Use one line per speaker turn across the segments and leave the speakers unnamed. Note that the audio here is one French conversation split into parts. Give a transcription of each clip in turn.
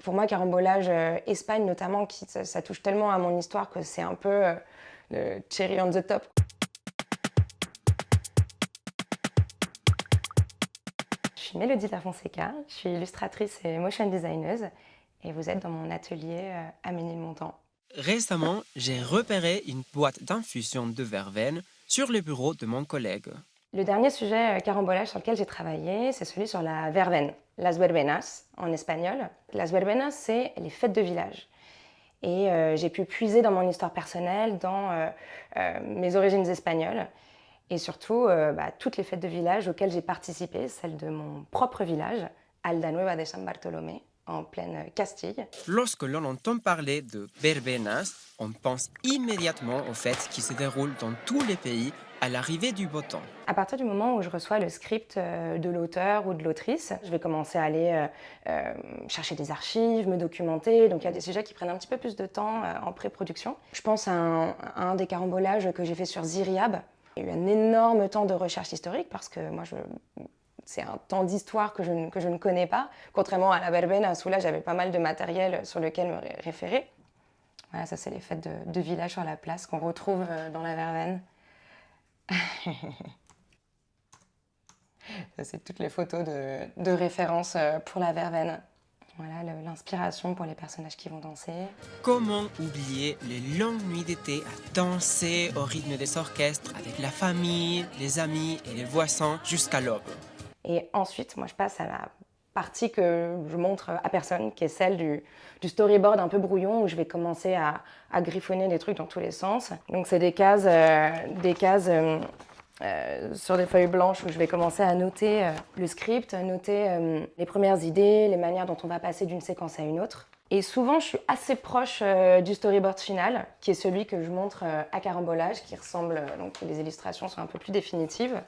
Pour moi, carambolage, Espagne notamment, ça touche tellement à mon histoire que c'est un peu le cherry on the top. Je suis Mélodie Da Fonseca, je suis illustratrice et motion designer et vous êtes dans mon atelier à Ménilmontant.
Récemment, j'ai repéré une boîte d'infusion de verveine sur le bureau de mon collègue.
Le dernier sujet carambolage sur lequel j'ai travaillé, c'est celui sur la verveine, las verbenas en espagnol. Las verbenas, c'est les fêtes de village. Et j'ai pu puiser dans mon histoire personnelle, dans mes origines espagnoles et surtout toutes les fêtes de village auxquelles j'ai participé, celles de mon propre village, Aldanueva de San Bartolomé, en pleine Castille.
Lorsque l'on entend parler de verbenas, on pense immédiatement aux fêtes qui se déroulent dans tous les pays à l'arrivée du beau temps.
À partir du moment où je reçois le script de l'auteur ou de l'autrice, je vais commencer à aller chercher des archives, me documenter. Donc il y a des sujets qui prennent un petit peu plus de temps en pré-production. Je pense à un des carambolages que j'ai fait sur Ziryab. Il y a eu un énorme temps de recherche historique parce que moi, c'est un temps d'histoire que je ne connais pas. Contrairement à la verbena, où là, j'avais pas mal de matériel sur lequel me référer. Voilà, ça, c'est les fêtes de village sur la place qu'on retrouve dans la verveine. Ça, c'est toutes les photos de référence pour la verveine. Voilà l'inspiration pour les personnages qui vont danser.
Comment oublier les longues nuits d'été à danser au rythme des orchestres avec la famille, les amis et les voisins jusqu'à l'aube.
Et ensuite, moi, je passe à la partie que je montre à personne, qui est celle du storyboard un peu brouillon, où je vais commencer à griffonner des trucs dans tous les sens. Donc, c'est des cases sur des feuilles blanches où je vais commencer à noter le script, noter les premières idées, les manières dont on va passer d'une séquence à une autre. Et souvent, je suis assez proche du storyboard final, qui est celui que je montre à carambolage, qui ressemble, donc les illustrations sont un peu plus définitives,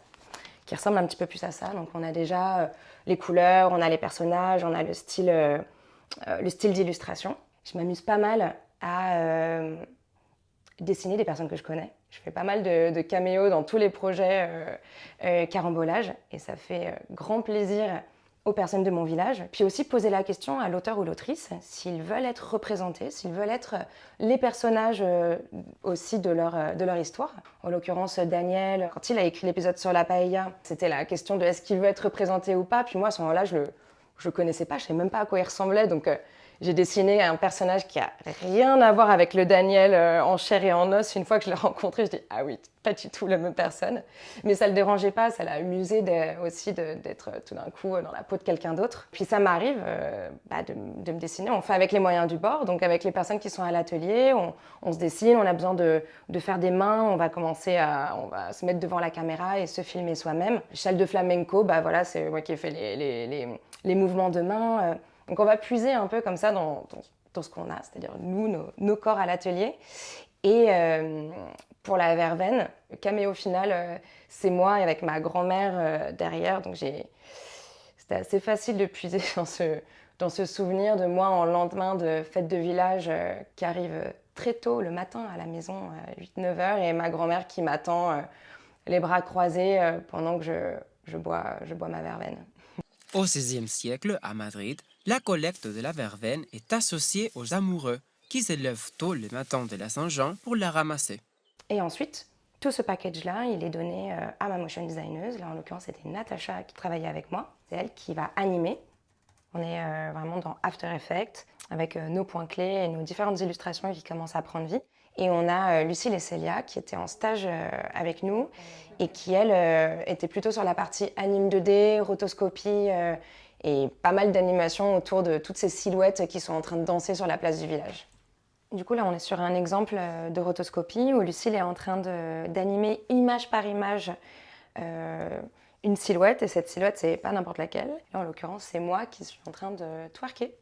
qui ressemble un petit peu plus à ça. Donc on a déjà les couleurs, on a les personnages, on a le style d'illustration. Je m'amuse pas mal à dessiner des personnes que je connais. Je fais pas mal de caméos dans tous les projets carambolage et ça fait grand plaisir aux personnes de mon village. Puis aussi poser la question à l'auteur ou l'autrice s'ils veulent être représentés, s'ils veulent être les personnages aussi de leur histoire. En l'occurrence, Daniel, quand il a écrit l'épisode sur la paella, c'était la question de est-ce qu'il veut être représenté ou pas. Puis moi, à ce moment-là, je le connaissais pas, je savais même pas à quoi il ressemblait. Donc j'ai dessiné un personnage qui a rien à voir avec le Daniel en chair et en os. Une fois que je l'ai rencontré, je dis ah oui, pas du tout la même personne. Mais ça le dérangeait pas, ça l'a amusé aussi d'être tout d'un coup dans la peau de quelqu'un d'autre. Puis ça m'arrive de me dessiner. On fait avec les moyens du bord, donc avec les personnes qui sont à l'atelier, on se dessine, on a besoin de faire des mains, on va se mettre devant la caméra et se filmer soi-même. Châle de flamenco, voilà, c'est moi qui ai fait les mouvements de main. Donc on va puiser un peu comme ça dans ce qu'on a, c'est-à-dire nous, nos corps à l'atelier. Et pour la verveine, le caméo final, c'est moi avec ma grand-mère derrière. Donc c'était assez facile de puiser dans ce souvenir de moi en lendemain de fête de village qui arrive très tôt le matin à la maison, à 8-9 heures, et ma grand-mère qui m'attend les bras croisés pendant que je bois ma verveine.
Au XVIe siècle, à Madrid, la collecte de la verveine est associée aux amoureux qui se lèvent tôt le matin de la Saint-Jean pour la ramasser.
Et ensuite, tout ce package-là, il est donné à ma motion designer. Là, en l'occurrence, c'était Natacha qui travaillait avec moi. C'est elle qui va animer. On est vraiment dans After Effects avec nos points clés et nos différentes illustrations qui commencent à prendre vie. Et on a Lucille et Célia qui étaient en stage avec nous et qui, elles, étaient plutôt sur la partie anime 2D, rotoscopie et pas mal d'animations autour de toutes ces silhouettes qui sont en train de danser sur la place du village. Du coup, là, on est sur un exemple de rotoscopie où Lucille est en train d'animer image par image une silhouette. Et cette silhouette, c'est pas n'importe laquelle. Là, en l'occurrence, c'est moi qui suis en train de twerker.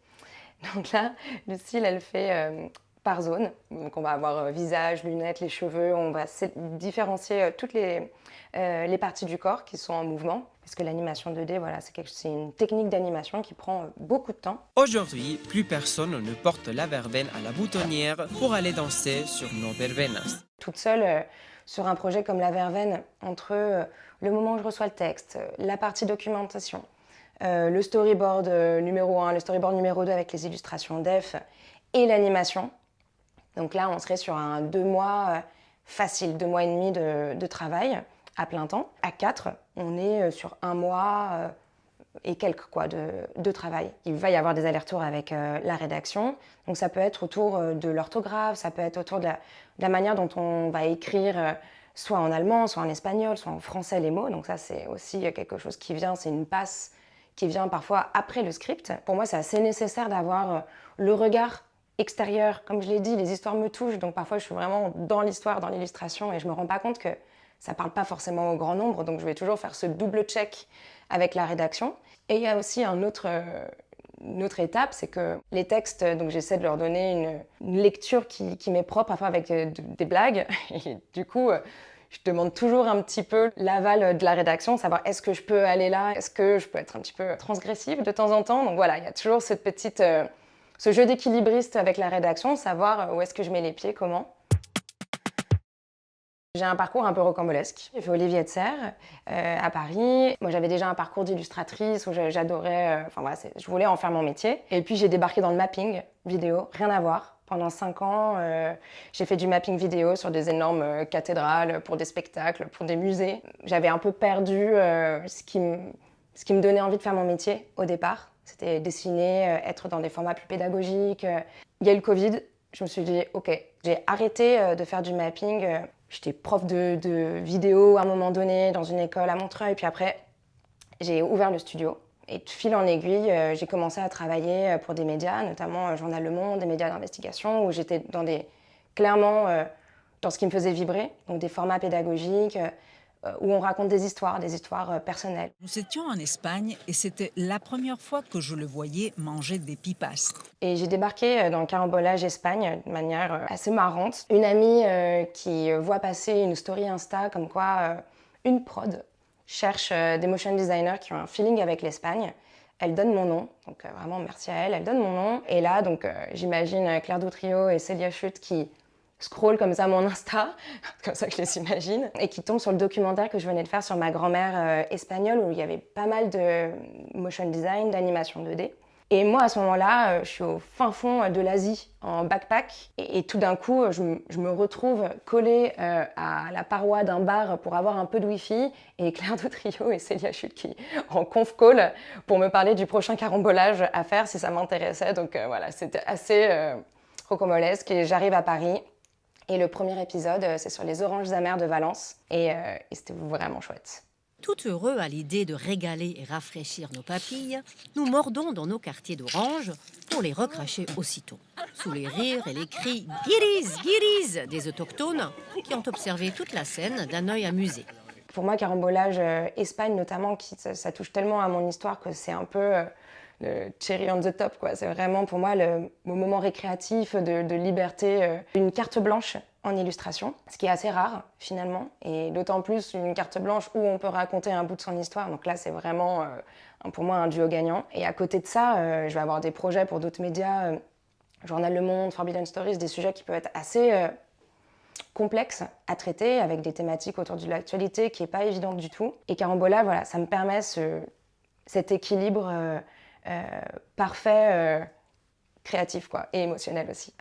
Donc là, Lucille, elle fait par zone. Donc on va avoir visage, lunettes, les cheveux. On va différencier toutes les parties du corps qui sont en mouvement. Parce que l'animation 2D, voilà, c'est une technique d'animation qui prend beaucoup de temps.
Aujourd'hui, plus personne ne porte la verveine à la boutonnière pour aller danser sur nos verbenas.
Toute seule, sur un projet comme la verveine, entre le moment où je reçois le texte, la partie documentation, le storyboard numéro 1, le storyboard numéro 2 avec les illustrations def et l'animation. Donc là, on serait sur un 2 mois facile, 2 mois et demi de travail à plein temps. À 4, on est sur 1 mois et quelques quoi, de travail. Il va y avoir des allers-retours avec la rédaction. Donc ça peut être autour de l'orthographe, ça peut être autour de la manière dont on va écrire soit en allemand, soit en espagnol, soit en français les mots. Donc ça, c'est aussi quelque chose qui vient, c'est une passe qui vient parfois après le script. Pour moi, c'est assez nécessaire d'avoir le regard extérieur. Comme je l'ai dit, les histoires me touchent, donc parfois je suis vraiment dans l'histoire, dans l'illustration, et je me rends pas compte que ça parle pas forcément au grand nombre, donc je vais toujours faire ce double check avec la rédaction. Et il y a aussi une autre étape, c'est que les textes, donc j'essaie de leur donner une lecture qui m'est propre, parfois avec des blagues, et du coup, je demande toujours un petit peu l'aval de la rédaction, savoir est-ce que je peux aller là, est-ce que je peux être un petit peu transgressive de temps en temps. Donc voilà, il y a toujours ce jeu d'équilibriste avec la rédaction, savoir où est-ce que je mets les pieds, comment. J'ai un parcours un peu rocambolesque. J'ai fait Olivier de Serres à Paris. Moi, j'avais déjà un parcours d'illustratrice où j'adorais... Enfin voilà, je voulais en faire mon métier. Et puis, j'ai débarqué dans le mapping vidéo, rien à voir. Pendant 5 ans, j'ai fait du mapping vidéo sur des énormes cathédrales, pour des spectacles, pour des musées. J'avais un peu perdu ce qui me donnait envie de faire mon métier au départ. C'était dessiner, être dans des formats plus pédagogiques. Il y a eu le Covid. Je me suis dit, OK, j'ai arrêté de faire du mapping. J'étais prof de vidéo à un moment donné dans une école à Montreuil. Puis après, j'ai ouvert le studio. Et de fil en aiguille, j'ai commencé à travailler pour des médias, notamment Journal Le Monde, des médias d'investigation, où j'étais clairement dans ce qui me faisait vibrer, donc des formats pédagogiques, où on raconte des histoires personnelles.
Nous étions en Espagne et c'était la première fois que je le voyais manger des pipas.
Et j'ai débarqué dans le Carambolage Espagne de manière assez marrante. Une amie qui voit passer une story Insta comme quoi une prod cherche des motion designers qui ont un feeling avec l'Espagne. Elle donne mon nom, donc vraiment merci à elle, elle donne mon nom. Et là, donc j'imagine Claire Doutrio et Célia Chute qui scroll comme ça mon Insta, comme ça que je les imagine, et qui tombe sur le documentaire que je venais de faire sur ma grand-mère espagnole où il y avait pas mal de motion design, d'animation 2D. Et moi, à ce moment-là, je suis au fin fond de l'Asie, en backpack. Et tout d'un coup, je me retrouve collée à la paroi d'un bar pour avoir un peu de wifi. Et Claire Doutrio et Célia Chute qui en conf call pour me parler du prochain carambolage à faire si ça m'intéressait. Donc voilà, c'était assez rocambolesque. Et j'arrive à Paris. Et le premier épisode, c'est sur les oranges amères de Valence. Et c'était vraiment chouette.
Tout heureux à l'idée de régaler et rafraîchir nos papilles, nous mordons dans nos quartiers d'oranges pour les recracher aussitôt, sous les rires et les cris « Guiriz, guiriz » des autochtones qui ont observé toute la scène d'un œil amusé.
Pour moi, Carambolage Espagne notamment, ça touche tellement à mon histoire que c'est un peu le cherry on the top, quoi. C'est vraiment pour moi le moment récréatif de liberté, une carte blanche en illustration, ce qui est assez rare finalement, et d'autant plus une carte blanche où on peut raconter un bout de son histoire. Donc là, c'est vraiment pour moi un duo gagnant. Et à côté de ça, je vais avoir des projets pour d'autres médias, Journal Le Monde, Forbidden Stories, des sujets qui peuvent être assez complexes à traiter, avec des thématiques autour de l'actualité qui n'est pas évidente du tout. Et Carambola, voilà, ça me permet cet équilibre parfait, créatif quoi, et émotionnel aussi.